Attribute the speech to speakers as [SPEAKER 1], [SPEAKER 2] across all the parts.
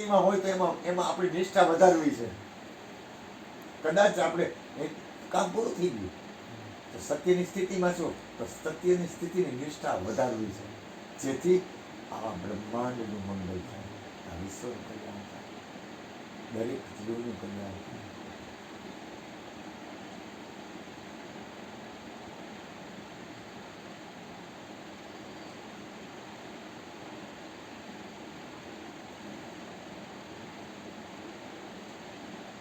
[SPEAKER 1] સ્થિતિમાં હોય તો એમાં આપણી નિષ્ઠા વધારવી છે. કદાચ આપણે કામ પૂરું થઈ ગયું તો સત્યની સ્થિતિમાં શું, તો સત્યની સ્થિતિની નિષ્ઠા વધારવી છે, જેથી આ બ્રહ્માંડનું મંગળ થાય, આ વિશ્વનું કલ્યાણ થાય, દરેક જીવનું કલ્યાણ થાય.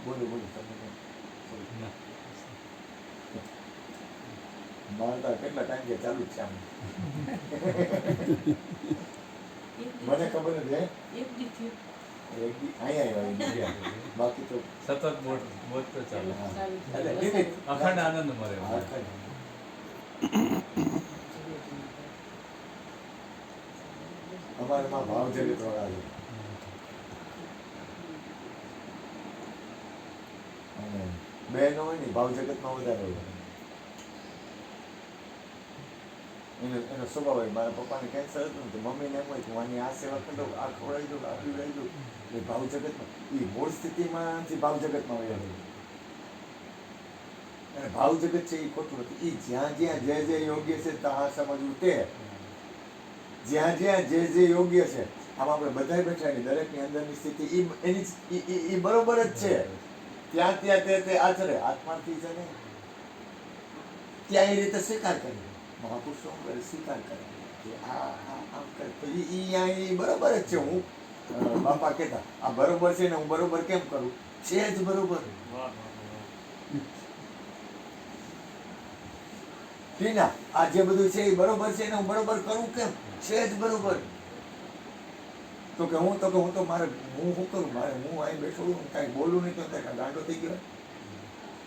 [SPEAKER 1] બોલો બોલો તમે મારતા કેટલા ટાઈમ કે ચાલુ જ છે આમ. મને ખબર નથી અહીંયા બાકી તો
[SPEAKER 2] સતત બોટ તો ચાલે.
[SPEAKER 1] એટલે
[SPEAKER 2] અખંડ આનંદ મળે.
[SPEAKER 1] અમારે માં ભાવ જગત વાળા છે અને બહેનો હોય ને ભાવ જગતમાં વધારે હોય. એનો સ્વભાવ હોય. મારા પપ્પાને કેન્સર હતું ને તો મમ્મીને એમ હોય કે હું આની આ સેવા કરી દઉં, આ ખવડાવી દઉં, આ પીવડાવી દઉં. એ ભાવ જગતમાં એ મૂળ સ્થિતિમાંથી ભાવ જગતમાં વયા જાય. અને ભાવ જગત છે એ ખોટું નથી. એ જ્યાં જ્યાં જે યોગ્ય છે ત્યાં સમજવું તે, જ્યાં જ્યાં જે યોગ્ય છે. આમ આપણે બધા બેઠા ને દરેકની અંદરની સ્થિતિ એ બરોબર જ છે. ત્યાં ત્યાં તે આચરે આત્માથી છે ને ત્યાં એ રીતે સ્વીકાર કરી. મહાપુરુષો સ્વીકાર કરે કે આમ કરે તો એ બરોબર જ છે. હું બાપા કહેતા આ બરોબર છે ને હું બરોબર કેમ કરું, છે જ બરોબર. ટીના આ જે બધું છે એ બરોબર છે ને હું બરોબર કરું કેમ, છે જ બરોબર. તો કે હું તો મારે હું શું કરું, મારે હું અહીં બેઠો હું કાંઈ બોલું નહીં તો ગાંડો થઈ ગયો.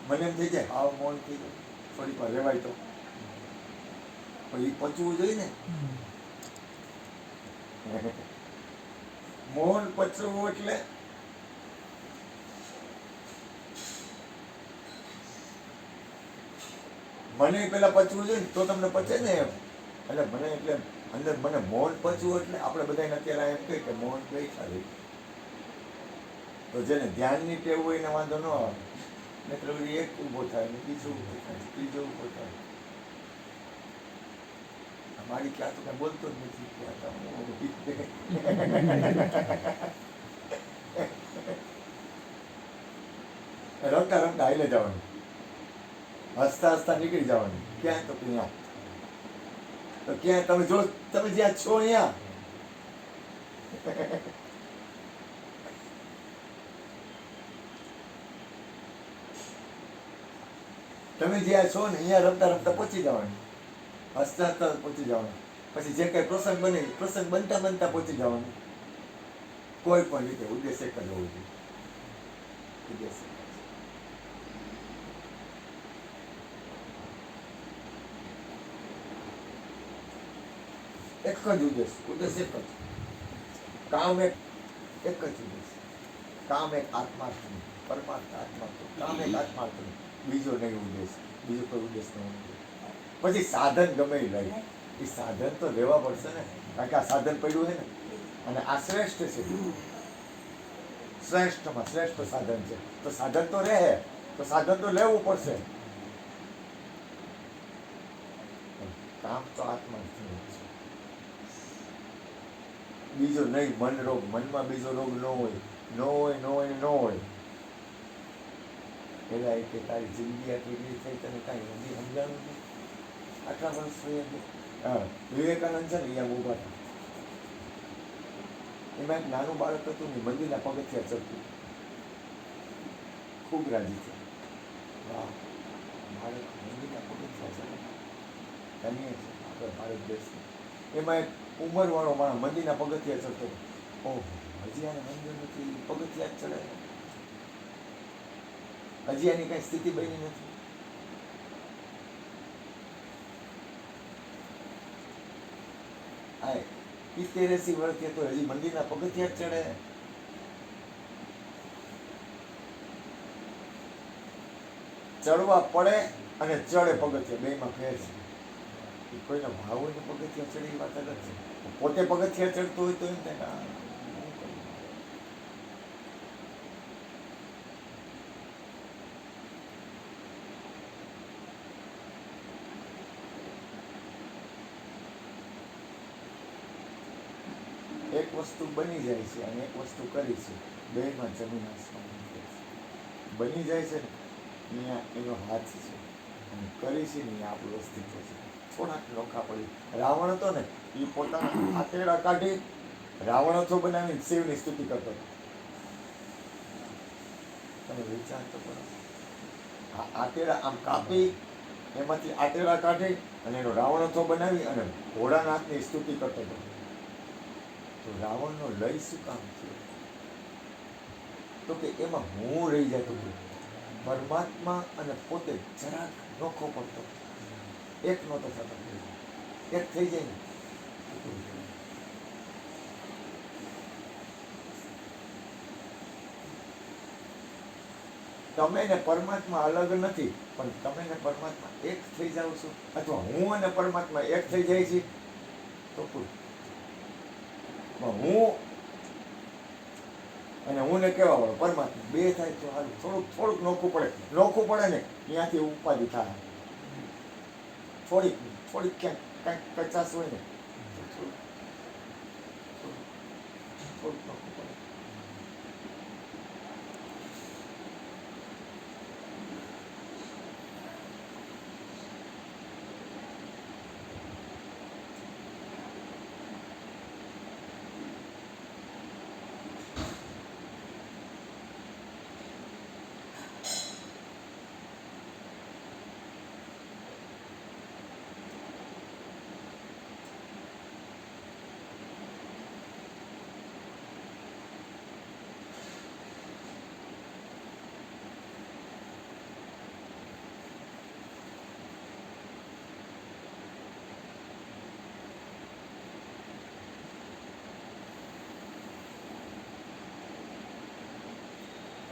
[SPEAKER 1] મને એમ થઈ જાય હાવ મૌન થઈ જાય, થોડીક વાર રહેવાય તો. પણ એ પચવું જોઈએ ને. મૌન પચવું એટલે મને પેલા પચવું જોઈએ ને તો તમને પચે ને એમ. એટલે મને એટલે અંદર મને મૌન પચવું એટલે આપણે બધાને અત્યારે એમ કહે કે મૌન બેઠા રહી. તો જેને ધ્યાનની ટેવ હોય એને વાંધો ન આવે. મિત્ર એક ઊભો થાય ને બીજો ઊભો થાય, ત્રીજો ઊભો થાય. મારી ક્યાં તો કઈ બોલતો જ નથી. રમતા રમતા હાલે જવાનું, હસતા હસતા નીકળી જવાનું. ક્યાં તો ત્યાં તો ક્યાં તમે જો તમે જ્યાં છો અહીંયા તમે જ્યાં છો ને અહીંયા રમતા રમતા પહોંચી જવાનું, હસતા હસતા પહોંચી જવાનું. પછી જે કઈ પ્રસંગ બને પ્રસંગ બનતા બનતા પહોંચી જવાનું. કોઈ પણ રીતે ઉદ્દેશ એક જ હોવો જોઈએ. ઉદ્દેશ એક જ ઉદ્દેશ, ઉદ્દેશ એક જ. કામ એક જ ઉદ્દેશ. કામ એક આત્માર્થનું, પરમાર્થ આત્માર્થનું. કામ એક આત્માર્થનું, બીજો નહીં ઉદ્દેશ, બીજો કોઈ ઉદ્દેશ ન હોવો. પછી સાધન ગમે એ લઈ, એ સાધન તો લેવા પડશે ને, કારણ કે આ સાધન પડ્યું છે ને અને આ શ્રેષ્ઠ છે. શ્રેષ્ઠમાં શ્રેષ્ઠ સાધન છે તો સાધન તો રહે, તો સાધન તો લેવું પડશે. કામ તો આત્માર્થનું છે, બીજો નહીં. મન રોગ, મનમાં બીજો રોગ ન હોય, ન હોય, ન હોય, ન હોય. પેલા કે તારી જિંદગી આટલી બધી થઈ તને કાંઈ હજી સમજાણું નહીં. આટલા વર્ષ હા વિવેકાનંદ છે ને અહીંયા ઊભા હતા. એમાં એક નાનું બાળક હતું ને મંદિરના પગથિયા ચડતું, ખૂબ રાજી છે. વાહ બાળક મંદિરના પગથિયા ચડે, ધન્ય છે આપણા ભારત દેશની. એમાં એક ઉંમરવાળો માણસ મંદિરના પગથિયા ચડતો. ઓહો હજી આને મંદિર નથી, પગથિયા જ ચડે, હજી આની કઈ સ્થિતિ બની નથી. આ 70-80 વર્ષથી તો હજી મંદિરના પગથિયા જ ચડે. ચડવા પડે અને ચડે પગથિયા, બેમાં ફેર છે. કોઈનો ભાવ હોય ને પગથિયા ચડી વાત અલગ છે. પોતે પગથિયા ચડતો હોય તો એમ થાય એક વસ્તુ બની જાય છે અને એક વસ્તુ કરી છે, બેમાં જમીન આસમાનનો ફેર છે. બની જાય છે ને અહીંયા એનો હાથ છે અને કરી છે ને અહીંયા આપણું અસ્તિત્વ છે. થોડાક નોખા પડી. રાવણ હતો ને એ પોતાના આતેડા કાઢી રાવણોત્સવ બનાવીને શિવની સ્તુતિ કરતો હતો. તમે વિચાર તો કરો. આ આતેડા આમ કાપી એમાંથી આતેડા કાઢી અને એનો રાવણોત્સવ બનાવી અને ભોળાનાથની સ્તુતિ કરતો હતો. તો રાવણનો લય શું કામ થયો? તો કે એમાં હું રહી જતો હતો. પરમાત્મા અને પોતે જરાક નોખો પડતો, એક નહોતો થતો. એક થઈ જાય ને તમે ને પરમાત્મા અલગ નથી, પણ તમે ને પરમાત્મા એક થઈ જાવ છો, અથવા હું અને પરમાત્મા એક થઈ જાય છે તો પૂરું. હું અને હું ને કેવા વાળો પરમાત્મા બે થાય તો હાલ થોડુંક નોખું પડે. નોખું પડે ને ત્યાંથી ઉપાધિ થાય. થોડીક ક્યાંક કચાશ હોય ને થોડુંક નોખું પડે.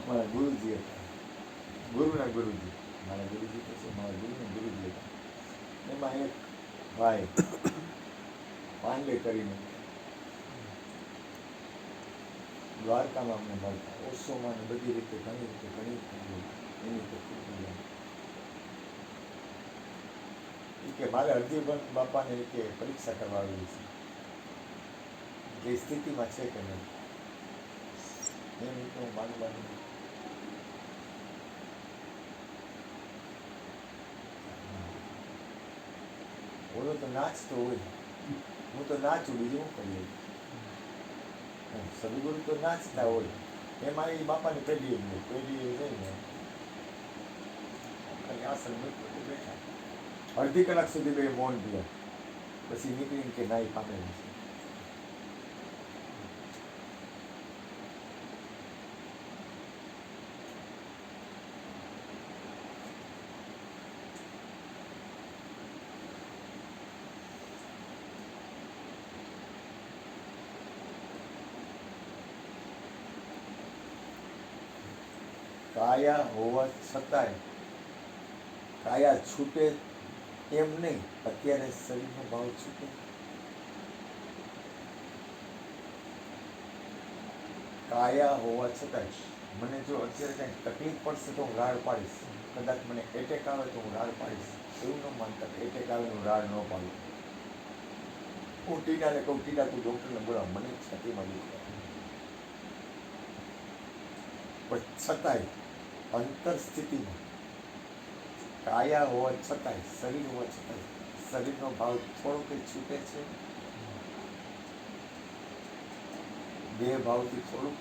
[SPEAKER 1] મારા ગુરુજી હતા, ગુરુના ગુરુજી. મારા ગુરુજી તો છે, મારા ગુરુના ગુરુજી હતા. એમાં એક ભાઈ પાંડે કરીને દ્વારકામાં અમને મળતા. ઓશોમાં ને બધી રીતે ઘણી રીતે એની રીતે ખૂબ મજા. એ કે મારે હરજીવન બાપાને કે પરીક્ષા કરવા આવેલી છે, એ સ્થિતિમાં છે કે નહીં એમ રીતે હું બાંધવાનું. ઓલો તો નાચતો હોય, હું તો નાચું, બીજું શું કરીએ. સદગુરુ તો નાચતા હોય, એમાં એ બાપાની પેઢી જ નહીં, પેઢી જઈને ખાલી આસન મૂક્યું બેઠા. અડધી કલાક સુધી બે મૌન થયા, પછી નીકળીને કે નાઈ પામેલી છે. કાયા હોવા છતાંય કાયા છૂટે એમ નહીં. અત્યારે શરીરનો ભાવ છૂટે. કાયા હોવા છતાંય મને જો અત્યારે કંઈક તકલીફ પડશે તો હું રાડ પાડીશ. કદાચ મને એટેક આવે તો હું રાડ પાડીશ. એવું ન માનતા કે એટેક આવે હું રાડ ન પાડું. હું ટીનાને કહું, ટીના તું ડૉક્ટરને બોલાવ, મને છાતીમાં દુખે. પણ છતાંય અંતર સ્થિતિમાં કાયા હોવા છતાંય, શરીર હોવા છતાંય શરીરનો ભાવ થોડો કંઈ છૂટે છે. બે ભાવથી થોડુંક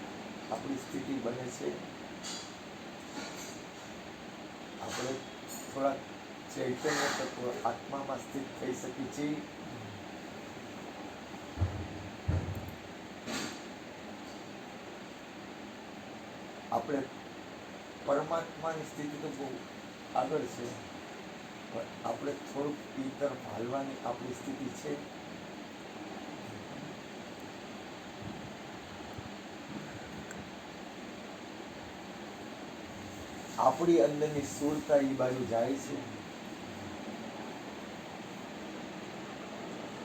[SPEAKER 1] આપણી સ્થિતિ બને છે. આપણે થોડાક ચૈતન્ય તત્વ આત્મામાં સ્થિત થઈ શકી છીએ. આપણે પરમાત્માની સ્થિતિ તો બહુ આગળ છે, પણ આપણે થોડુંક એ તરફ હાલવાની આપણી સ્થિતિ છે. આપણી અંદરની સ્થૂળતા એ બાજુ જાય છે.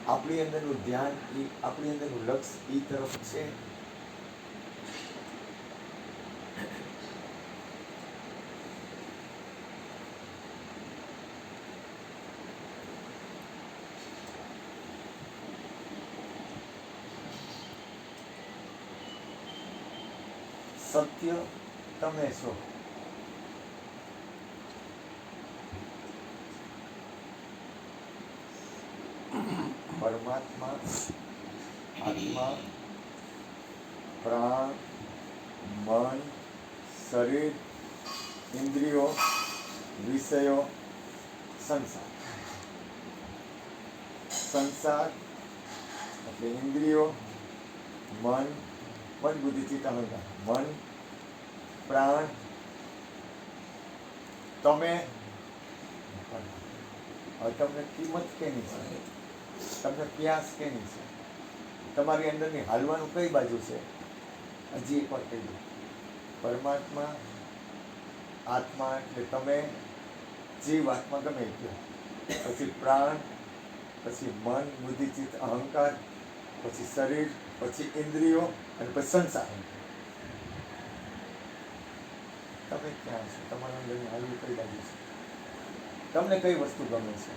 [SPEAKER 1] આપણી અંદરનું ધ્યાન, આપણી અંદરનું લક્ષ્ય એ તરફ છે. સત્ય તમે છો. પરમાત્મા, આત્મા, પ્રાણ, મન, શરીર, ઇન્દ્રિયો, વિષયો, સંસાર. સંસાર એટલે ઇન્દ્રિયો, મન, બુદ્ધિ, ચિત્ત, અહંકાર. મન, પ્રાણ, તમે. હવે તમને કિંમત કેની છે? તમને પ્યાસ કેની છે? તમારી અંદરની હાલવાનું કઈ બાજુ છે? હજી એક વાર કહી દઉં. પરમાત્મા, આત્મા એટલે તમે, જીવ, આત્મા ગમે એ કહો. પછી પ્રાણ, પછી મન, બુદ્ધિ, ચિત્ત, અહંકાર, પછી શરીર, પછી ઇન્દ્રિયો અને પછી સંસાર. તમે ક્યાં છો? તમારા અંદરની હાલવું કઈ બાજુ છે? તમને કઈ વસ્તુ ગમે છે?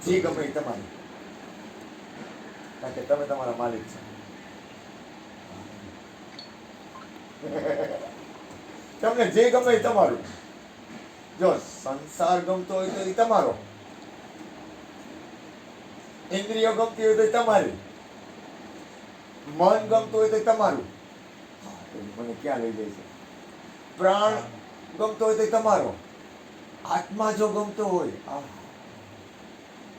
[SPEAKER 1] જે ગમે એ તમારી, કારણ કે તમે તમારા માલિક છો. તમને જે ગમે એ તમારું. જો સંસાર ગમતો હોય તો એ તમારો, ઇન્દ્રિયો ગમતી હોય તો એ તમારી, મન ગમતું હોય તો એ તમારું. મને ક્યાં લઈ જાય છે? પ્રાણ ગમતો હોય તો એ તમારો. આત્મા જો ગમતો હોય,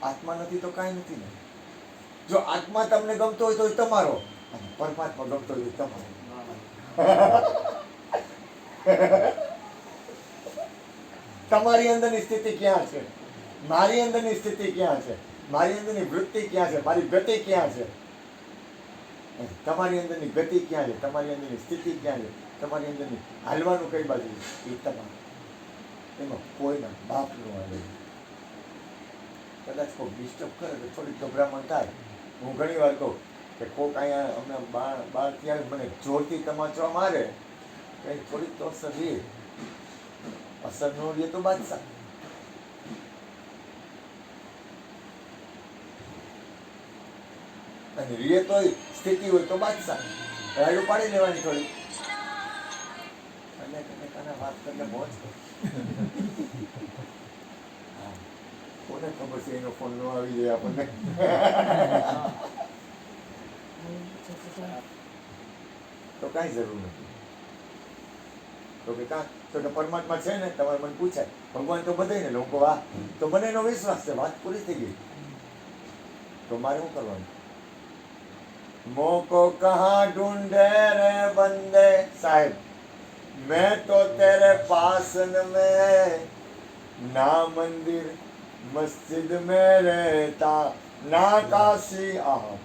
[SPEAKER 1] આત્મા નથી તો કાંઈ નથી ને. જો આત્મા તમને ગમતો હોય તો એ તમારો, અને પરમાત્મા ગમતો હોય તો તમારો. તમારી અંદરની સ્થિતિ ક્યાં છે? મારી અંદરની સ્થિતિ ક્યાં છે? મારી અંદરની વૃત્તિ ક્યાં છે? મારી ગતિ ક્યાં છે? તમારી અંદરની ગતિ ક્યાં છે? તમારી અંદરની સ્થિતિ ક્યાં છે? તમારી અંદરની હાલવાનું કઈ બાજુ છે? એ તમારું. એમાં કોઈના બાપનું આવે. કદાચ કોઈ ડિસ્ટર્બ કરે તો થોડી ગભરામણ થાય. હું ઘણી વાર કહું કે કોઈક અહીંયા અમને બાર ત્યાં મને જોરથી તમાચો મારે, કંઈ થોડીક તો અસર રહે. અસર ન રહે તો બાદશાહ. અને રીએ તો સ્થિતિ હોય તો બાદશાહ. રાયડું પાડી લેવાની થોડી. અને તને વાત કરીને મોજ કર. કોને ખબર છે એનો ફોન ન આવી જાય આપણને. તો કાંઈ જરૂર નથી. તો કે પરમાત્મા છે ને, તમારે મને પૂછાય ભગવાન તો બધાય ને. લોકો આ તો મને એનો વિશ્વાસ છે, વાત પૂરી થઈ ગઈ. તો મારે શું કરવાનું? મોકો કહા ઢૂંઢે રે બંદે સાહેબ, मैं तो तेरे पास में, ना मंदिर मस्जिद में रहता, ना काशी.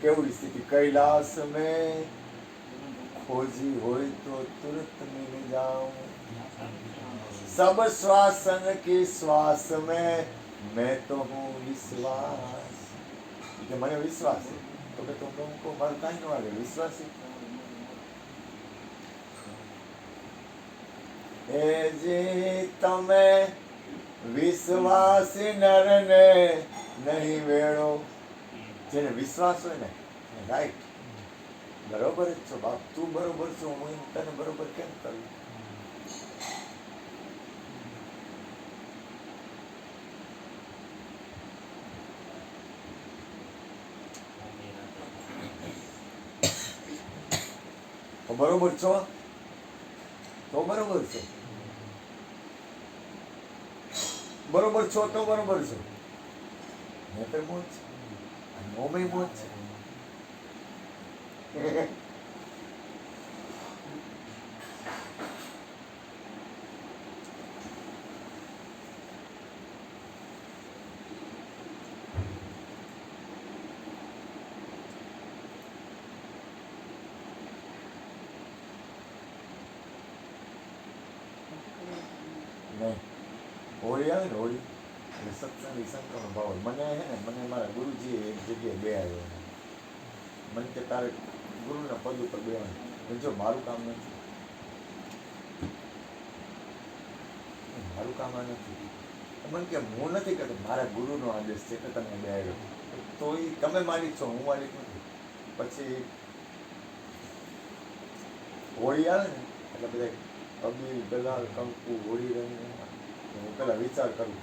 [SPEAKER 1] केवड़ी स्थिति कैलाश में, खोजी होय तो तुरंत मिल जाऊं, सब श्वासन की श्वास में मैं तो हूँ विश्वास. कि મને વિશ્વાસ છે તો કે तुमको મારું કાંઈ ન આવે. વિશ્વાસ એ જે તમે વિશ્વાસી નરને નહીં વેળો. જેને વિશ્વાસ હોય ને, રાઈટ, બરોબર જ છો બાપ, તું બરોબર છો, હું તને બરોબર કેમ કરું? બરોબર છો તો બરોબર છે, બરોબર છો તો બરોબર છે. નહીતર મોજ છે, મોમય મોજ છે. નહીં, હોળી આવે ને, હોળી એટલે સત્સંગી સંતોનો ભાવ હોય. મને હે ને, મને મારા ગુરુજીએ એક જગ્યાએ બે આવ્યો. મને કે તારે ગુરુના પદ ઉપર બેવાનું. જો મારું કામ નથી, મારું કામ આ નથી. મને કે હું નથી કહેતો, મારા ગુરુનો આદેશ છે કે તમે બે આવ્યો. તો એ તમે માલિક છો, હું માલિક નથી. પછી હોળી આવે ને એટલે બધા અબીલ ગલાલ કંકુ હોળી રંગ હું પેલા વિચાર કરું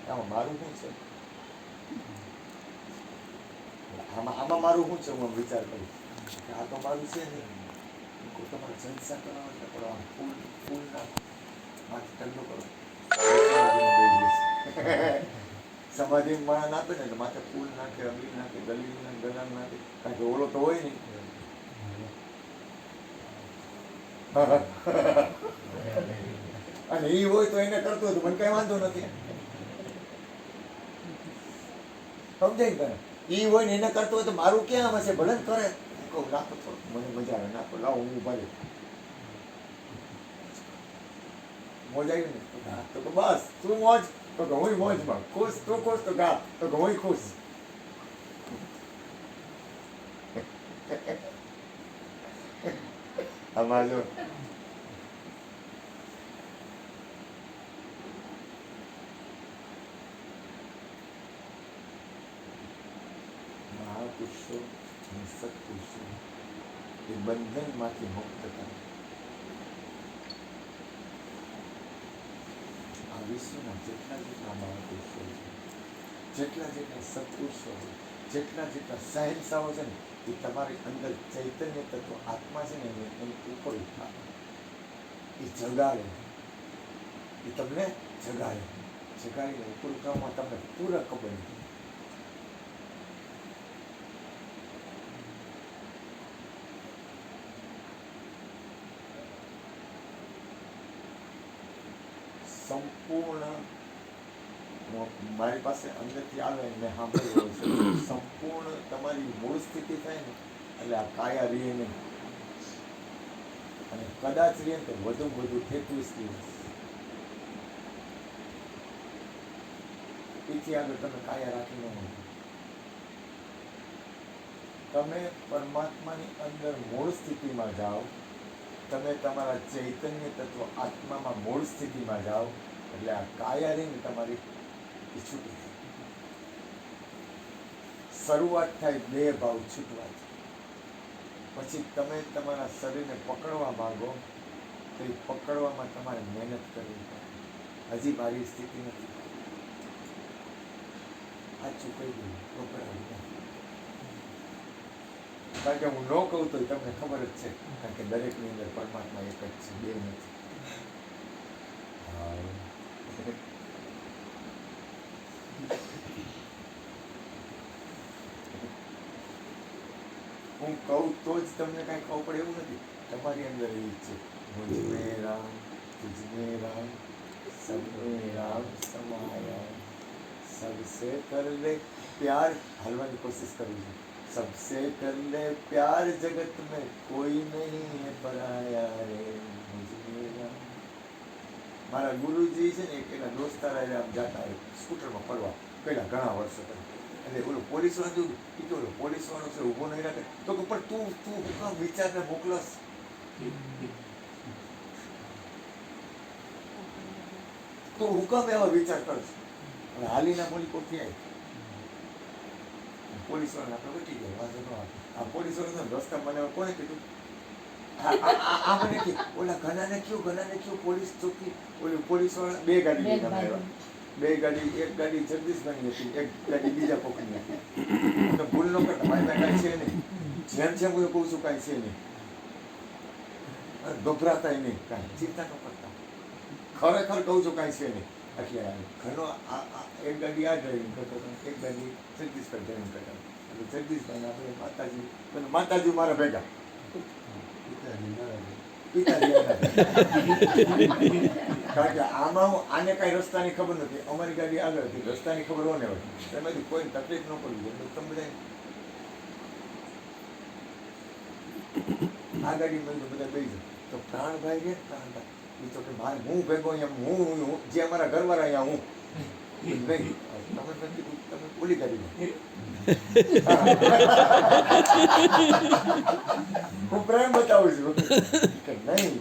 [SPEAKER 1] આમાં મારું શું છે, આમાં મારું શું છે, હું આમ વિચાર કરું કે આ તો મારું છે ને. તમારે જલસા કરવા એટલે કરો આમ ફૂલ ના માથે ઠંડો કરો સમાધિ માણસ આપે ને એટલે માથે ફૂલ નાખે, અબીલ નાખે, ગલી નાખે, ગલાલ નાખે, કારણ કે ઓલો તો હોય નહીં. અને એ હોય તો એને કરતો હતો મને કઈ વાંધો નથી, સમજાય તને? એ હોય ને એને કરતો હોય તો મારું ક્યાં આમ હશે? ભલે ને કરે, કહું નાખો થોડું, મને મજા આવે, નાખો, લાવો હું ઉભા મોજ આવી ને તો બસ તું મોજ, તો કે હું મોજમાં ખુશ, તું ખુશ તો ગા, તો કે હું ખુશ. આમાં જો મહાપુરુષો અને સત્પુરુષો એ બંધનમાંથી મુક્ત કરે. આ વિશ્વના જેટલા મહાપુરુષો છે, જેટલા સત્પુરુષો છે, જેટલા સહેનશાઓ છે ને, એ તમારી અંદર ચૈતન્ય તત્વ આત્મા છે ને એની ઉપર ઉઠા, એ જગાડે, એ તમને જગાડીને ઉપર ઉઠવામાં તમને પૂરા ખબર નથી. સંપૂર્ણ મારી પાસે અંદરથી આવે મેં સાંભળેલું છે, સંપૂર્ણ તમારી મૂળ સ્થિતિ થાય ને એટલે આ કાયા રહે નહીં, અને કદાચ રહે તો વધુમાં વધુ 23 દિવસ. એથી આગળ તમે કાયા રાખી ન હોય. તમે પરમાત્માની અંદર મૂળ સ્થિતિમાં જાઓ, તમે તમારા ચૈતન્ય તત્વ આત્મામાં મૂળ સ્થિતિમાં જાઓ એટલે આ કાયા રહીને તમારી છૂટી જાય. શરૂઆત થાય બે ભાવ છૂટવાથી, પછી તમે તમારા શરીરને પકડવા માંગો તો એ પકડવામાં તમારે મહેનત કરવી પડે. હજી મારી સ્થિતિ નથી, આ ચૂકાઈ ગયું, પકડાવી નહીં. કારણ કે હું ન કહું તો તમને ખબર જ છે, કારણ કે દરેકની અંદર પરમાત્મા એક જ છે, બે નથી. હું કહું તો જ તમને કઈ ખબર પડે એવું નથી, તમારી અંદર એવી છે. મુझमे રામ તુझमे રામ સબમે રામ સમાયા, सबसे कर ले प्यार, हलवानी कोशिश करूँ सबसे कर ले प्यार जगत में कोई नहीं है पराया रे मुझे राम. મારા ગુરુજી છે ને એના દોસ્તાર આમ જાતા સ્કૂટરમાં ફરવા પહેલા ઘણા વર્ષો પહેલા, એટલે ઓલો પોલીસ વાળો જોયું કે ઓલો પોલીસ વાળો છે ઊભો નહીં રાખે તો કે પણ તું હું કામ વિચારને મોકલસ, તું હું કામ એવા વિચાર કરશ. અને હાલીના બોલી કોઠી આવી પોલીસ વાળા આપણે વટી ગયા, વાંધો ન આવે. આ પોલીસ વાળા રસ્તા મને કોને કીધું આ મને કે ઓલા ઘનાને કયું પોલીસ ચોકી ઓલી પોલીસ વાળા બે ગાડી લઈને આવ્યા, બે ગાડી, એક ગાડી જગદીશભાઈની હતી, એક ગાડી બીજા કોકની હતી. તો ભૂલ ન કરતા, મારી પાસે કાંઈ છે નહીં, જેમ હું કહું છું કાંઈ છે નહીં, ગભરાતાય નહીં, કાંઈ ચિંતા ન કરતા, ખરેખર કહું છું કાંઈ છે નહીં. એટલે ઘણો એક ગાડી આ ડ્રાઇવિંગ કરતો હતો, એક ગાડી જગદીશભાઈ ડ્રાઇવિંગ કરતા, એટલે જગદીશભાઈને આપણે માતાજી મારા ભેગા કારણ કે આમાં આને કાંઈ રસ્તાની ખબર નથી, અમારી ગાડી આગળ હતી, રસ્તાની ખબર હોને હોય એમાંથી કોઈ તકલીફ ન પડવી એટલે તમે બધા આ ગાડીમાં બધા બેસી જાય તો પ્રાણભાઈ રે પ્રાણભાઈ એ તો કે મારે હું ભેગો અહીંયા હું જે અમારા ઘરવાળા અહીંયા હું નહીં, તમે કીધું તમે ઓલી ગાડીમાં હું પ્રેમ બતાવું છું કે નહીં.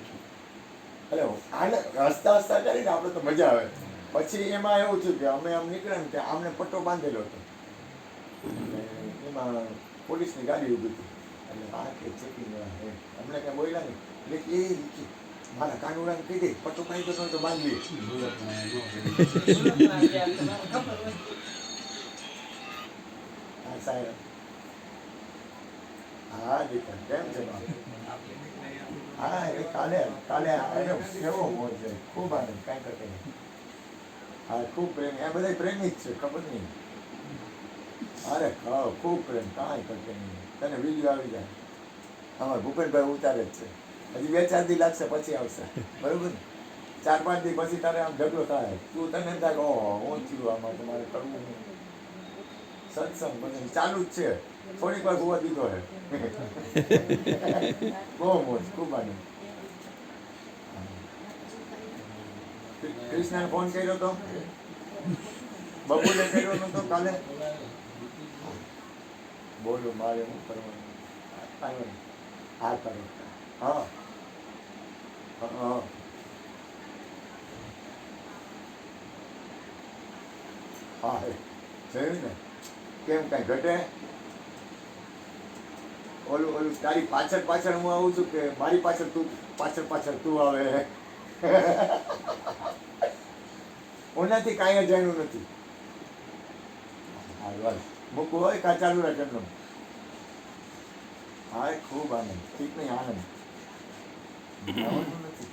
[SPEAKER 1] એટલે આને હસતા હસતા કરીને આપણે તો મજા આવે. પછી એમાં એવું થયું કે અમે આમ નીકળ્યા ને ત્યાં આમને પટ્ટો બાંધેલો હતો, એમાં પોલીસની ગાડી ઊભી હતી, એટલે આંખે ચેપી ગયા હમણાં કાંઈ બોલ્યા નહીં એટલે એ રીતે મારા કાનુડાને કહી દે પટો કાંઈ તો બાંધવી હા સાહેબ હા દીકરા કેમ છે હા એ કાલે કાલે એનો કેવો મોજ છે ખૂબ આનંદ કાંઈ કરતે નહીં હા ખૂબ પ્રેમ એ બધા પ્રેમી જ છે ખબર નહીં અરે ખૂબ પ્રેમ કાંઈ કરતે નહીં તને વિડીયો આવી જાય અમારે ભૂપેનભાઈ ઉતારે જ છે હજી 2-4 દી લાગશે પછી આવશે બરોબર ને 4-5 દી પછી તારે આમ ઢગલો થાય તું તને એમ થાય ઓહો હું થયું આમાં તમારે કરવું નહીં સત્સંગ બધું ચાલુ જ છે થોડીક વાર હોવા દીધો હે બહુ મોજ ખૂબ આનંદ કૃષ્ણને ફોન કર્યો તો બપોરે કર્યો નતો કાલે બોલો મારે શું કરવાનું કાંઈ નહીં હા કરો હા હા હા જોયું ને કેમ કાંઈ ઘટે ઓલું તારી પાછળ પાછળ હું આવું છું કે મારી પાછળ તું આવે ઓનાથી કાંઈ અજાણ્યું નથી હા બસ મૂકવું હોય કાં ચાલુ રાખ એમનું હા ખૂબ આનંદ ઠીક નહીં આનંદ નાવાનું નથી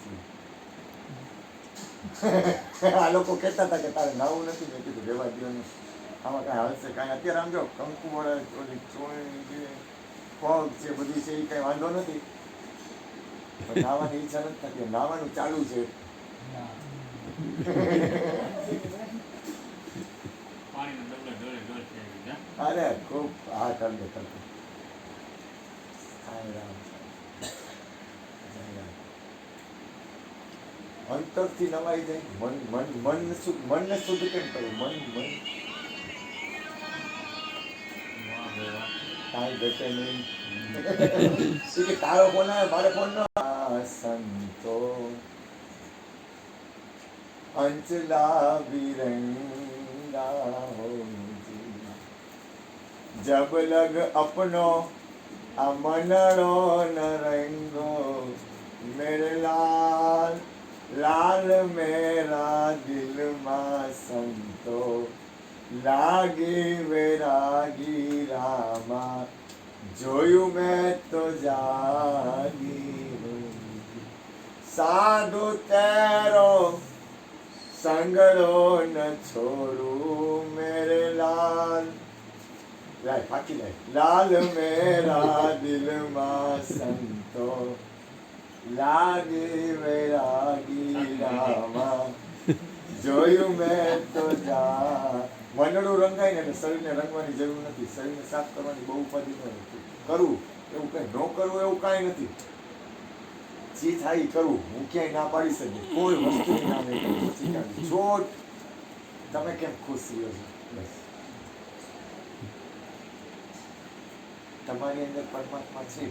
[SPEAKER 1] થયું આ લોકો કહેતા હતા કે તારે નાવું નથી મેં કીધું રહેવા દો આમાં કાંઈ હાલશે કાંઈ અત્યારે આમ જો કંકુ વડે ઓલી ચોળી જે પગ છે બધી છે એ કાંઈ વાંધો નથી પણ નાવાની ઈચ્છા નથી થતી નાવાનું ચાલુ છે અરે ખૂબ હા કરજો અંતરથી નવાઈ જાય મનને શુદ્ધ કેમ કરવું મન કાંઈ ઘટે નહીં કે તારો ફોન આવે મારે ફોન ન સંતો અંચલા વિરંગા હો जब लग अपनो अमनड़ो न रंगो मेरे लाल लाल मेरा दिल मा संतो लागी वैरागी रामा જોયું મેં તો જાગી સાધુ તેરો સંગડો ન છોડું મેરે લાલ લાય પાકી લાય લાલ મેરા દિલમાં સંતો લાગે વૈરાગી રામા જોયું મેં તો જા મંડળું રંગાય ને એટલે શરીરને રંગવાની જરૂર નથી શરીરને સાફ કરવાની બહુ ઉપાધિ નથી કરવું એવું કંઈ ન કરવું એવું કાંઈ નથી જે થાય કરવું હું ક્યાંય ના પાડી શકું કોઈ વસ્તુની ના નહીં ખુશી કાઢી જો તમે કેમ ખુશ રહ્યો છો બસ તમારી અંદર પરમાત્મા છે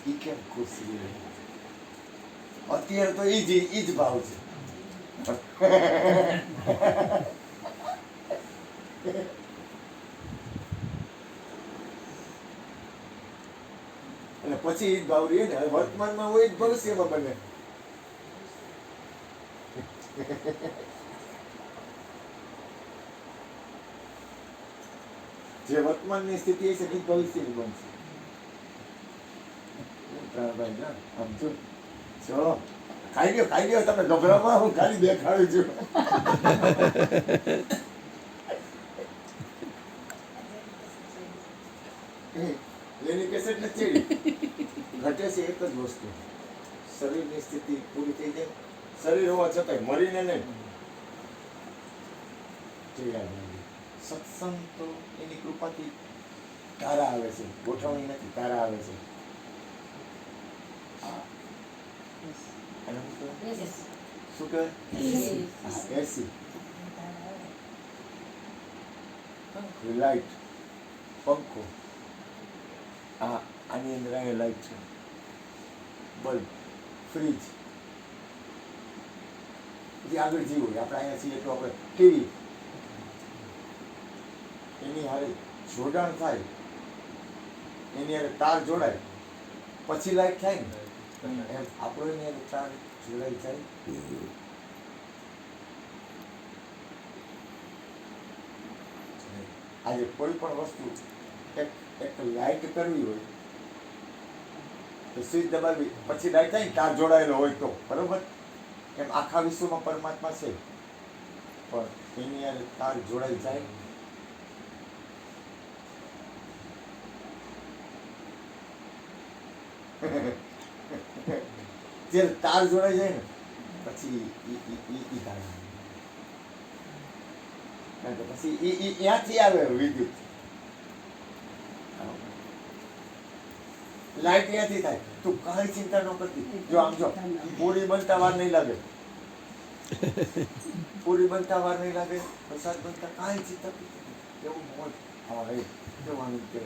[SPEAKER 1] એ કેમ ખુશ રહ્યો અત્યારે તો ઈ જ ભાવ છે એટલે પછી ઈ જ ભાવ રહે ને વર્તમાનમાં હોય જ ભવિષ્યમાં બને જે વર્તમાનની સ્થિતિ છે એ જ ભવિષ્યની બનશે આમ જો ખાઈ લ્યો તમે ગભરામાં હું ખાલી દેખાડું છું એની કેસેટ નથી ઘટે છે એક જ વસ્તુ શરીરની સ્થિતિ પૂરી થઈ જાય શરીર હોવા છતાંય મરીને નહીં સત્સંગ તો એની કૃપાથી તારા આવે છે ગોઠવણી નથી તારા આવે છે શું કહેવાય એસી લાઈટ પંખો આની અંદર અહીંયા લાઈટ છે બલ્બ ફ્રીજ પછી આગળ જીવું આપણે અહીંયા છીએ તો આપણે ટીવી એની હારે જોડાણ થાય એની હારે તાર જોડાય પછી લાઈટ થાય ને એમ આપણો એને તાર જોડાઈ જાય. આજે કોઈ પણ વસ્તુ એક એક લાઈટ કરવી હોય તો સ્વિચ દબાવી પછી લાઈટ થાય ને તાર જોડાયેલો હોય તો બરોબર. એમ આખા વિશ્વમાં પરમાત્મા છે પણ એની યાર તાર જોડાઈ જાય. જ્યારે તાર જોડાઈ જાય ને પછી ઈ તાર કારણ કે પછી ત્યાંથી આવે વિદ્યુત. લાઈટ ત્યાંથી થાય. તું કાંઈ ચિંતા ન કરતી. જો આમ જો પૂરી બનતા વાર નહીં લાગે, પૂરી બનતા વાર નહીં લાગે, પ્રસાદ બનતા કાંઈ ચિંતા કરતી નહીં. કેવું મોજ. હા એ કેવાનું કે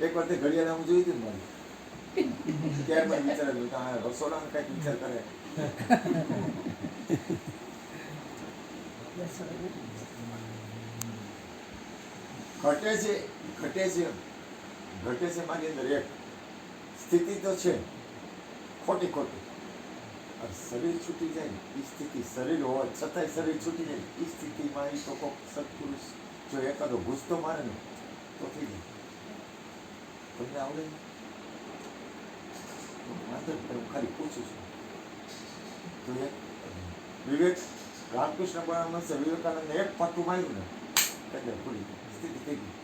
[SPEAKER 1] એક વખતે ઘડિયાળ હું જોઈ હતી ને મારી ત્યારે મને વિચારેલું કે આ રસોડામાં કંઈક વિચાર કરે. ઘટે છે મારી અંદર એક સ્થિતિ તો છે ખોટી ખોટી. શરીર છૂટી જાય ને એ સ્થિતિ, શરીર હોવા છતાંય શરીર છૂટી જાય એ સ્થિતિમાં એ તો કોઈક સત્પુરુષ જો એકાદો ગુસ્સો મારે ને તો થઈ જાય. તમને આવડે વાંધો હું ખાલી પૂછું છું. તો એક વિવેક રામકૃષ્ણ પરમહંસ વિવેકાનંદ એક પટ્ટું માર્યું ને એટલે પૂરી સ્થિતિ થઈ ગઈ.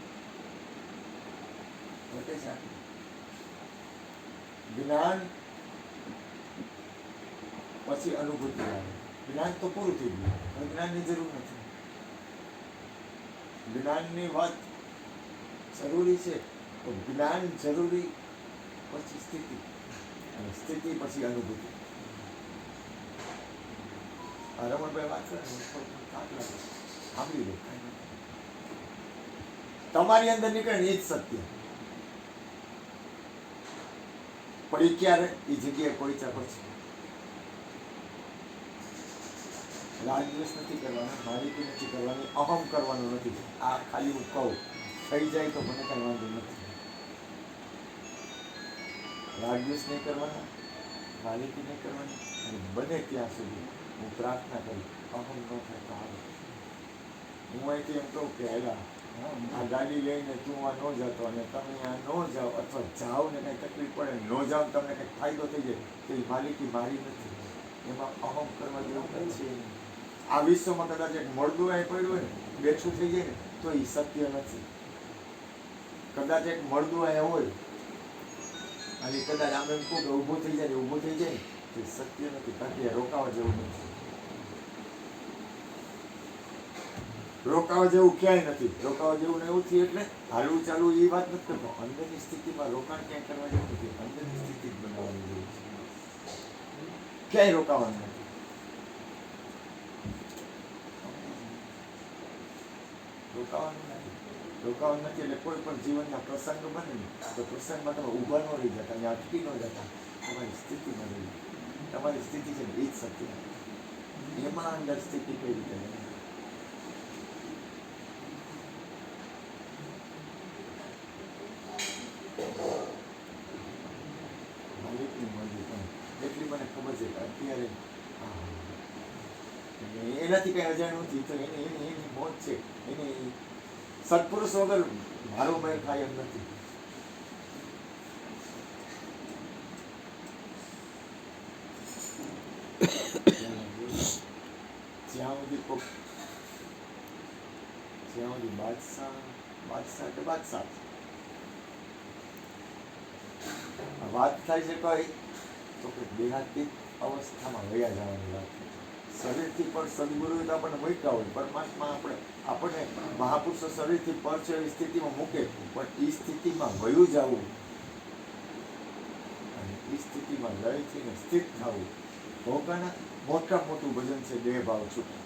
[SPEAKER 1] જ્ઞાન પછી અનુભૂતિ આવે. જ્ઞાન તો પૂરું થઈ ગયું, હવે જ્ઞાનની જરૂર નથી. જ્ઞાનની વાત જરૂરી છે તો જ્ઞાન જરૂરી પછી સ્થિતિ અને સ્થિતિ પછી અનુભૂતિ. આ રમણભાઈ વાત કરે સાંભળી લો. તમારી અંદર નીકળે ને એ જ સત્ય. પણ એ ક્યારે એ જગ્યાએ પહોંચ્યા પછી રાગદ્વેષ નથી કરવાના, માલિકી નથી કરવાની, અહમ કરવાનું નથી. આ ખાલી હું કહું થઈ જાય તો મને કઈ વાંધો નથી. રાગદ્વેષ નહીં કરવાના, માલિકી નહીં કરવાની અને બને ત્યાં સુધી હું પ્રાર્થના કરું અહમ ન થાય તો આવે. હું અહીંથી એમ કહું કે હેલા આ ગાડી લઈને તું આ ન જતો અને તમે આ ન જાઓ અથવા જાઓ ને કંઈ તકલીફ પડે ન જાઓ તમને કંઈક ફાયદો થઈ જાય તો એ માલિકી મારી નથી. એમાં અહમ કરવા જેવું કંઈ છે. આ વિશ્વમાં કદાચ એક મળદું અહીં પડ્યું હોય ને બેઠું થઈ જાય ને તો એ સત્ય નથી. કદાચ એક મળદું અહીંયા હોય અને કદાચ આમ એમ કહું કે ઊભું થઈ જાય ઊભું થઈ જાય તો સત્ય નથી. કારણ કે રોકાવા જેવું નથી. રોકાવા જેવું ક્યાંય નથી. રોકાવા જેવું ને એવું થયું એટલે હાલવું ચાલવું એ વાત નથી કરતો. અંદરની સ્થિતિમાં રોકાણ ક્યાંય કરવા જેવું નથી. અંદરની સ્થિતિ જ બનાવવાની જરૂર છે. ક્યાંય રોકાવાનું નથી. રોકાવાનું નથી. રોકાવાનું નથી એટલે કોઈ પણ જીવનના પ્રસંગ બને ને તો પ્રસંગમાં તમે ઊભા ન રહી જતા અને અટકી ન જતા. તમારી સ્થિતિમાં રહી. તમારી સ્થિતિ છે ને એ જ સત્ય. એમાં અંદર સ્થિતિ કઈ રીતે રહે. માલિકની મરજી પણ એટલી મને ખબર છે કે અત્યારે એનાથી કઈ અજાણ્યું નથી. તો એની મોજ છે. એની સત્પુરુષ વગર મારો મેળ થાય એમ નથી. જ્યાં સુધી બાદશાહ કે બાદશાહ વાત થાય છે કઈ તો કે દેહાતીત અવસ્થામાં વયા જવાની વાત. શરીરથી પણ સદગુરુ આપણને મૂક્યા હોય પરમાત્મા આપણને મહાપુરુષો શરીરથી પર છે એવી સ્થિતિમાં મૂકે પણ એ સ્થિતિમાં વયું જવું અને એ સ્થિતિમાં લય થઈને સ્થિત થવું ભોગાના મોટા મોટું ભજન છે. દેહ ભાવ છૂટે.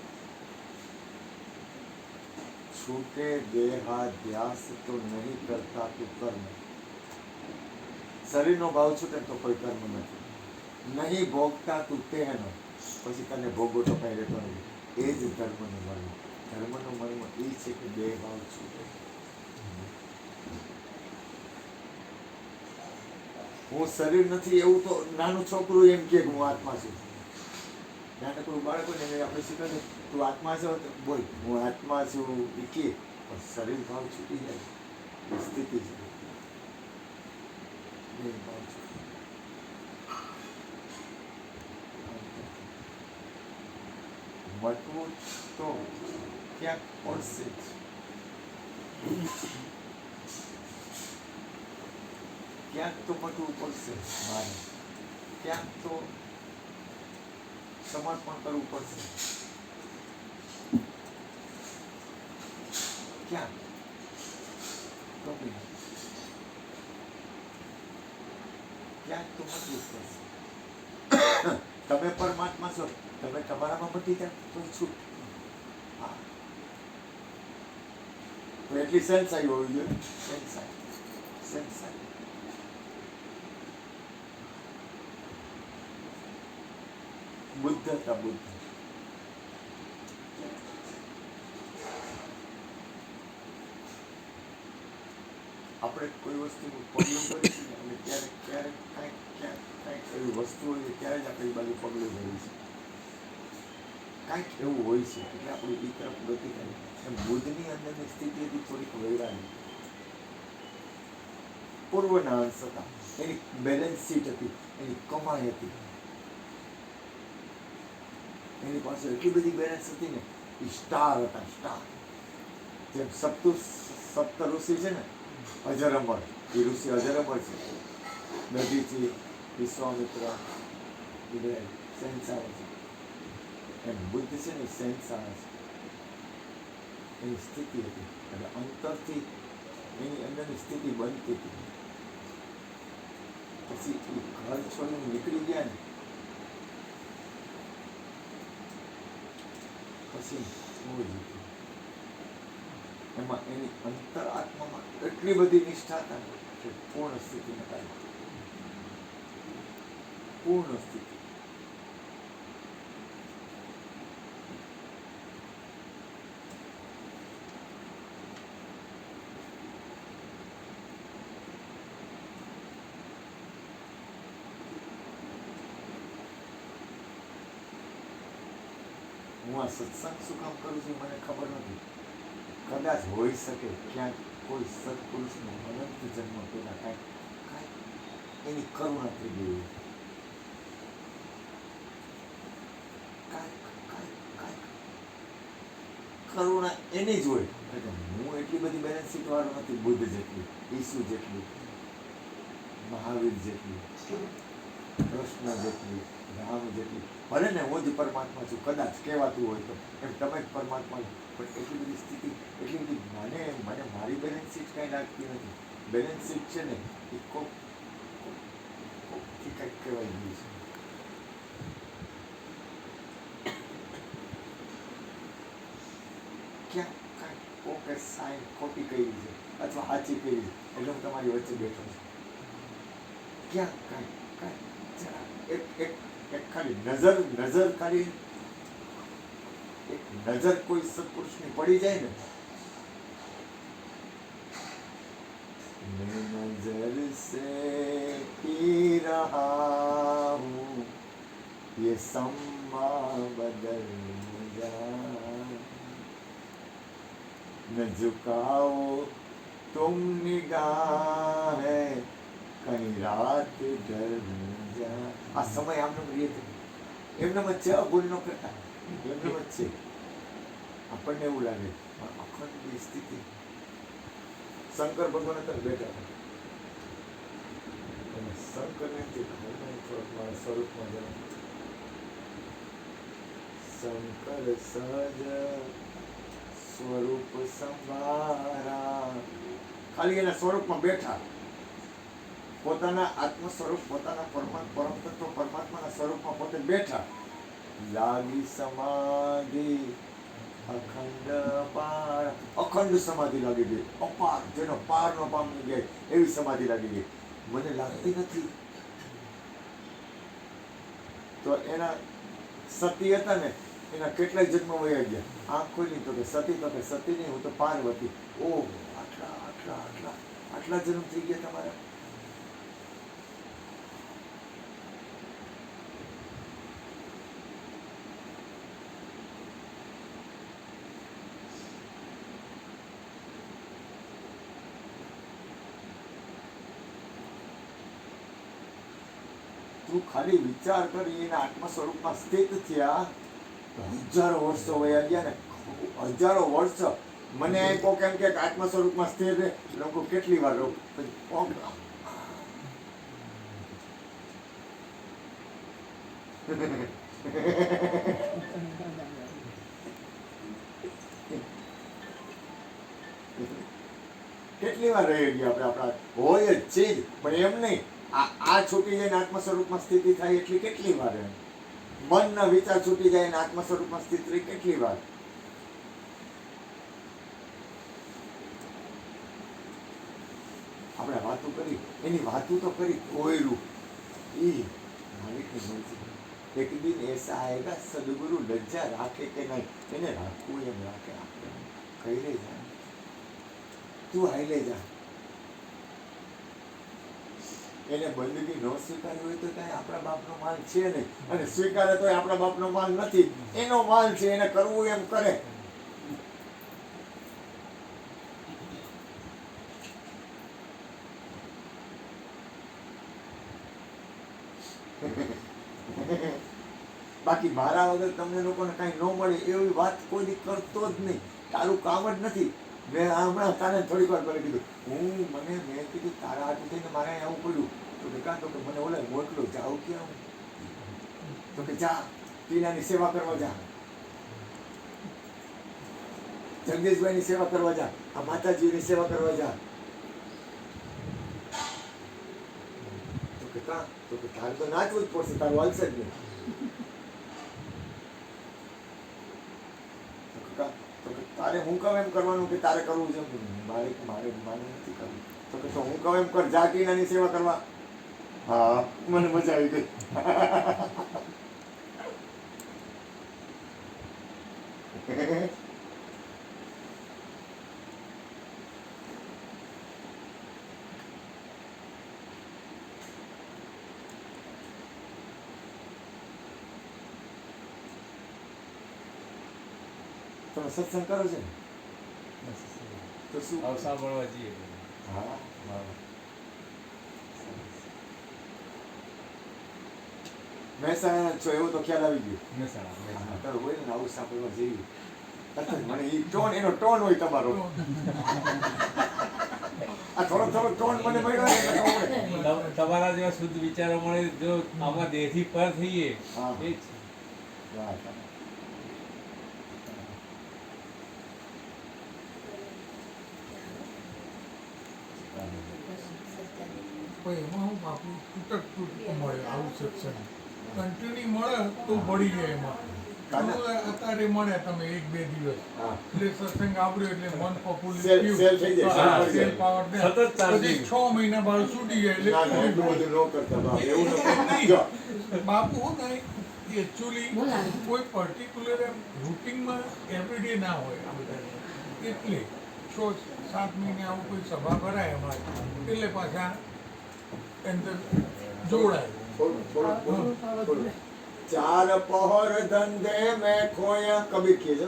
[SPEAKER 1] છૂટે દેહાધ્યાસ તો નહીં કરતા તું કર્મ. શરીરનો ભાવ છૂટે તો કોઈ કર્મ નથી. નહીં ભોગતા તું તેનો પછી તને ભોગવો તો કઈ રહેતો નથી. એ જ ધર્મનું મર્મ. ધર્મનું મર્મ એ છે કે દેહ ભાવ છૂટે. હું શરીર નથી એવું તો નાનું છોકરું એમ કે હું આત્મા છું. નાનકડું બાળક હોય ને આપણે શીખવાડે તું આત્મા છો તો બોલ હું આત્મા છું એ કે પણ શરીર ભાવ છૂટી જાય એ સ્થિતિ છે. દેહ ભાવ છૂટી મટવું તો ક્યાંક પડશે જ. ક્યાંક તો મટવું પડશે મારે, ક્યાંક તો સમર્પણ કરવું પડશે, ક્યાંક તો ક્યાંક તો મટવું પડશે. તમે પરમાત્મા છો, તમે તમારામાં મટી જાય તો છું. હા તો એટલી સેન્સાઈ હોવી જોઈએ. સેન્સાઈ બુદ્ધ હતા બુદ્ધ. આપણે કોઈ વસ્તુનું પગલું કરીશું ને અને ક્યારેક ક્યારેક કાંઈક એવી વસ્તુ હોય છે ત્યારે જ આપણે એ બાજુ પગલું ભરીશું. કાંઈક એવું હોય છે એટલે આપણું એ તરફ ગતિ થાય. એમ બુદ્ધની અંદરની સ્થિતિ હતી થોડીક વૈરાની. પૂર્વના અંશ હતા, એની બેલેન્સ શીટ હતી, એની કમાઈ હતી, એની પાસે એટલી બધી બેલેન્સ હતી ને એ સ્ટાર હતા. સ્ટાર જેમ સપ્ત ઋષિ છે ને અજર અમર, એ ઋષિ અજર અમર છે. દધીચી, વિશ્વામિત્ર, સેન્સ આવે છે. એમ બુદ્ધ છે ને સેન્સ આવે છે. એની સ્થિતિ હતી એટલે અંતરથી એની અંદરની સ્થિતિ બનતી હતી. પછી એ ઘર છોડીને નીકળી ગયા ને પછી એમાં એની અંતર આત્મામાં એટલી બધી નિષ્ઠા હતા કે પૂર્ણ સ્થિતિને કાઢી. પૂર્ણ સ્થિતિ. હું આ સત્સંગ શું કામ કરું છું મને ખબર નથી. કદાચ હોઈ શકે ક્યાંક કોઈ સત્પુરુષનો અનંત જન્મ પહેલા કાંઈક એની કરુણા થઈ ગઈ હોય. કાંઈક કરુણા એની જ હોય. હું એટલી બધી બેલેન્સ શીટ વાળો નથી. બુદ્ધ જેટલી, ઈસુ જેટલી, મહાવીર જેટલી, કૃષ્ણ જેટલી, રામ જેટલી. ભલે ને હું જ પરમાત્મા છું કદાચ કહેવાતું હોય તો એમ તમે જ પરમાત્મા છો, પણ એટલી બધી સ્થિતિ એટલી બધી મને મારી બેલેન્સ શીટ કાંઈ લાગતી નથી. બેલેન્સ શીટ છે ને એ કોકથી કંઈક કહેવાય ગયું છે. ક્યાંક કાંઈક કોકે સાઈન ખોટી કરી છે અથવા સાચી કરી છે એટલે હું તમારી વચ્ચે બેઠો છું. ક્યાંક કાંઈક એક ખાલી નજર ખાલી એક નજર કોઈ સત્પુરુષની પડી જાય ને मैं नजर से पी रहा हूँ ये सम्मा बदल जा न झुकाओ तुम निगाहें कहीं रात ढल जा. આ સમય આમનો રીએ એમને વચ્ચે અભૂલ ન કરતા. એમને વચ્ચે આપણને એવું લાગે પણ અખંડ સ્થિતિ. શંકર ભગવાન અત્યારે બેઠા હતા અને શંકરને મારા સ્વરૂપમાં જવા. શંકર સહજ સ્વરૂપ સંભારા. ખાલી એના સ્વરૂપમાં બેઠા, પોતાના આત્મ સ્વરૂપ, પોતાના પરમ તત્વ પરમાત્માના સ્વરૂપમાં પોતે બેઠા. લાગી સમાધિ અખંડ પાર. અખંડ સમાધિ લાગી ગઈ, અપાર, જેનો પાર નો પામી જાય એવી સમાધિ લાગી ગઈ. મને લાગતી નથી. તો એના સતી હતા ને એના કેટલાય જન્મ વયા ગયા. આંખ ખોલી તો કે સતી, તો કે સતી નહીં, હું તો પાર્વતી. ઓહ, આટલા જન્મ થઈ ગયા તમારા. તું ખાલી વિચાર કરી એના આત્મ સ્વરૂપમાં સ્થિત થયા તો હજારો વર્ષો વયા ગયા ને, હજારો વર્ષ મને એમ કહો કેમ કે આત્મ સ્વરૂપમાં સ્થિર રહે લોકો કેટલી વાર રહું પછી કેટલી વાર રહી ગયા આપણે આપણા હોય જ છે જ, પણ એમ નહીં આ છૂટી જાય ને આત્મ સ્વરૂપમાં સ્થિતિ થાય એટલી કેટલી વાર એમ મનના વિચાર છૂટી જાય ને આત્મ સ્વરૂપમાં સ્થિત રહી કેટલી વાર. આપણે વાતો કરી એની વાતો તો કરી કોયરું એ માલિકની મરજી. એક દિન એસા આएगा સદગુરુ લજ્જા રાખે કે નહીં, એને રાખવું એમ રાખે. આપણે કહી રહી જા તું હાલે જા. એને બંદગી ન સ્વીકારી હોય તો કઈ આપણા બાપનો માલ છે નહીં, અને સ્વીકારે તો આપણા બાપનો માલ નથી, એનો માલ છે, એને કરવું એમ કરે. બાકી મારા વગર તમને લોકોને કઈ ન મળે એવી વાત કોઈ દી કરતો જ નહીં. તારું કામ જ નથી. મેં હમણાં તારે થોડીક વાર પહેલા કીધું મેં કીધું તારા હાથ થઈને મારે આવું પડ્યું તો કે કાં તો કે મને ઓલા મોકલો જાઉં ક્યાં તો કે જા ટીનાની સેવા કરવા જા, જગદીશભાઈની સેવા કરવા જા, આ માતાજીની સેવા કરવા જા. તો કે કાં તો કે તારે તો નાચવું જ પડશે, તારું હાલશે જ નહીં. તારે હું કહું એમ કરવાનું કે તારે કરવું છે? મારે નથી કરવું. તો કે હું કહું એમ કર, જા ટીનાની સેવા કરવા. હા મને મજા આવી ગઈ. તમે સત્સંગ કરો છો ને તો શું
[SPEAKER 2] સાંભળવા જઈએ.
[SPEAKER 1] હા મહેસાણા છો એવું તો ખ્યાલ આવી ગયો.
[SPEAKER 2] મહેસાણા
[SPEAKER 1] તારો હોય ને આવું સાંભળવા જેવી મને એ ટોન, એનો ટોન હોય તમારો. આ થોડો ટોન મને મળ્યો ને
[SPEAKER 2] તમારા જેવા શુદ્ધ વિચારો મળે જો આમાં દેહથી પર થઈએ એ જ.
[SPEAKER 3] એમાં હું બાપુ તૂટક મળે આવું સત્સંગ કન્ટિન્યુ મળે તો ભળી જાય એમાં. અત્યારે મળે તમે 1-2 દિવસ એટલે સત્સંગ આવડ્યો એટલે મન પાવર દે પછી 6 મહિના બાદ છૂટી જાય એટલે બાપુ શું થાય એકચ્યુઅલી કોઈ પર્ટિક્યુલર રૂટિનમાં એવરીડે ના હોય આ બધા, એટલે 6-7 મહિને આવું કોઈ સભા ભરાય અમારે એટલે પાછા અંદર જોડાય.
[SPEAKER 1] ચાર પહોર ધંધે મેં ખોયા કબીર કીધો.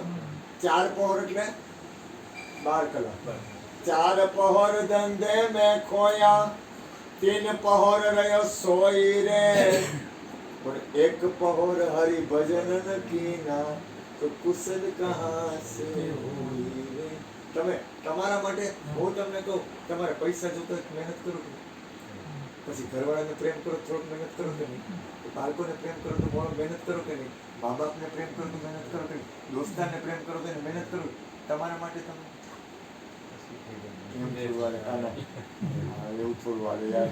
[SPEAKER 1] 4 પહોર એટલે 12 કલાક. 4 પહોર ધંધે મેં ખોયા, 3 પહોર રહ્યો સોઈ રે, પણ 1 પહોર હરિ ભજન કીના તો કુશલ કહા સે હોઈ રે. તમે તમારા માટે હું તમને કહું, તમારે પૈસા જોતો મહેનત કરો, પછી ઘરવાળાને પ્રેમ કરો થોડોક મહેનત કરો કે નહીં, બાળકોને પ્રેમ કરો તો બહુ મહેનત કરો કે નહીં, મા બાપને પ્રેમ કરો તો મહેનત કરો કે નહીં, દોસ્તારને પ્રેમ કરો તો મહેનત કરો. તમારા માટે તમે એમ થોડું વાલે એવું થોડું વાલે યાર.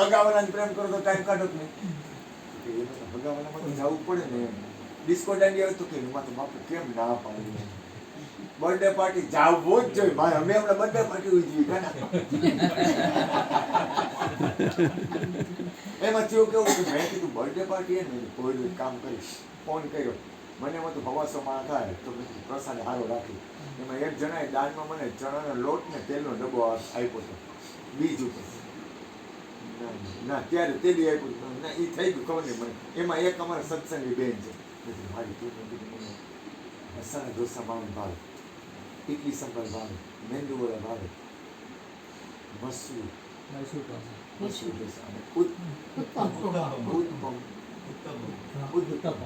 [SPEAKER 1] અગાવાલાને પ્રેમ કરો તો ટાઈમ કાઢો કે નહીં, અગાવાલામાં તો જવું પડે ને. ડિસ્કો દાંડી આવે તો કે એમાં તો બાપુ કેમ ના પાડી. બર્થડે પાર્ટી જાવું જ જોઈએ. ભાઈ અમે હમણાં બર્થડે પાર્ટી ઉજવી એમાં થયું કેવું કે મેં કીધું બર્થડે પાર્ટી ને કોઈ કામ કરીશ, ફોન કર્યો, મને એમાં તો હવાસોમાં થાય તો પ્રસાદ સારો રાખી. એમાં એક જણાએ દાનમાં મને ચણાના લોટ ને તેલનો ડબ્બો આપ્યો હતો બીજ ઉપર. ના ત્યારે તે બી આપ્યું ના, એ થઈ ગયું ખબર નહીં મને. એમાં એક અમારા સત્સંગી બેન છે, મારી તું મને મસાલા ઢોસા મારું ભાવે, ઇડલી સંભાર ભાવે, મેંદુ વડા ભાવે, મસૂર અને ઉત્તમ.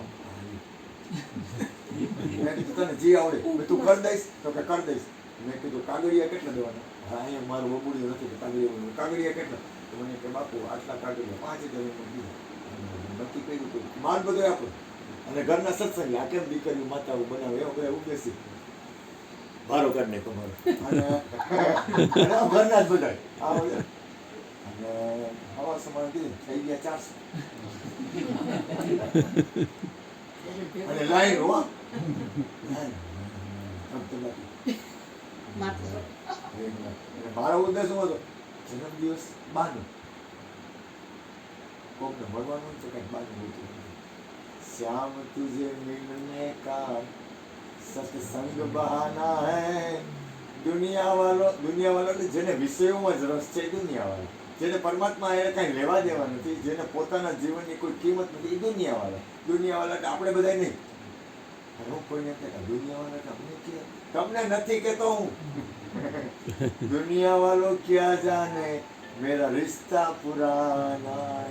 [SPEAKER 1] મેં કીધું તને જે આવડે મેં તું કરી દઈશ તો કે કરી દઈશ. મેં કીધું કાગળિયા કેટલા દેવાના? હા અહીંયા મારું વબુડ્યું નથી કાગળિયા કેટલા? તો મને કે બાપુ આટલા કાગળિયા 5,000 દીધા. નક્કી કર્યું હતું માલ બધો આપો અને ઘરના સત્સંગ આ કેમ દીકરીઓ માતાઓ બનાવે એવો બધા ઉદ્દેશી ભારો કાઢ નાખો મારો અને ઘરના જ બધા આ બધા અને આવા સમાન કીધું થઈ ગયા 400 અને લાઈન હો મારો ઉદ્દેશ શું હતો? જન્મદિવસ બાનું કોકને મળવાનું તો કંઈક બાનું હોતું નથી. શ્યામ તુજે મિલને કા સત્સંગ બહાના હૈ. દુનિયા વાળો એટલે જેને વિષયોમાં જ રસ છે એ દુનિયાવાળો. જેને પરમાત્મા એ કાંઈ લેવા દેવા નથી, જેને પોતાના જીવનની કોઈ કિંમત નથી, એ દુનિયાવાળા એટલે આપણે બધા નહીં. હું કોઈને કહેતા દુનિયાવાળા તમને નથી કહેતો હું. દુનિયા વાળો ક્યાં જાને મેરા રિશ્તા પુરાના.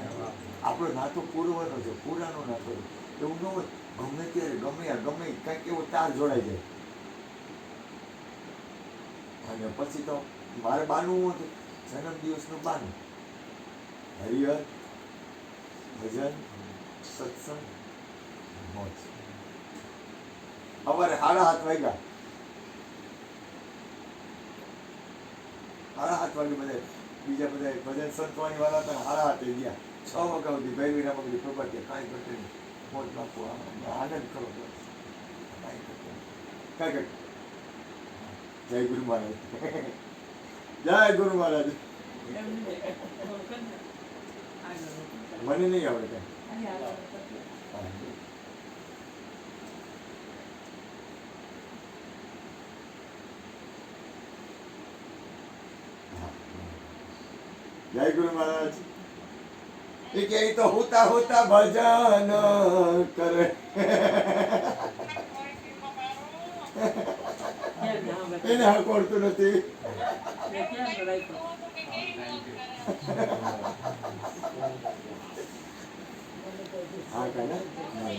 [SPEAKER 1] આપણો નાતો પૂરવાનો છે, પુરાનો નાતો. એવું ન હોય ગમે ત્યારે ગમે કંઈક એવો તાર જોડાઈ જાય. અને પછી તો મારે બાનું હતું જન્મદિવસનું બાનું હરિહર ભજન સત્સંગ મોજ. સવારે 7:30 વાગ્યા 7:30 વાગે બધા બીજા બધા ભજન સંતવાણી વાળા હતા 7:30 ગયા 6 વાગ્યા સુધી ભૈરવીના મગરી પ્રભાતિયા કાંઈ કરતે નહીં. મોજ નાખો આનંદ કરો બસ કાંઈ કરતે નહીં. કાંઈ કર. જય ગુરુ મહારાજ. જય ગુરુ મહારાજ. મને નહીં આવડે કાંઈ. જય ગુરુ મહારાજ. એ કે તો હોતા હોતા ભજન કરે. એને હકોડતું નથી. હા કાંઈ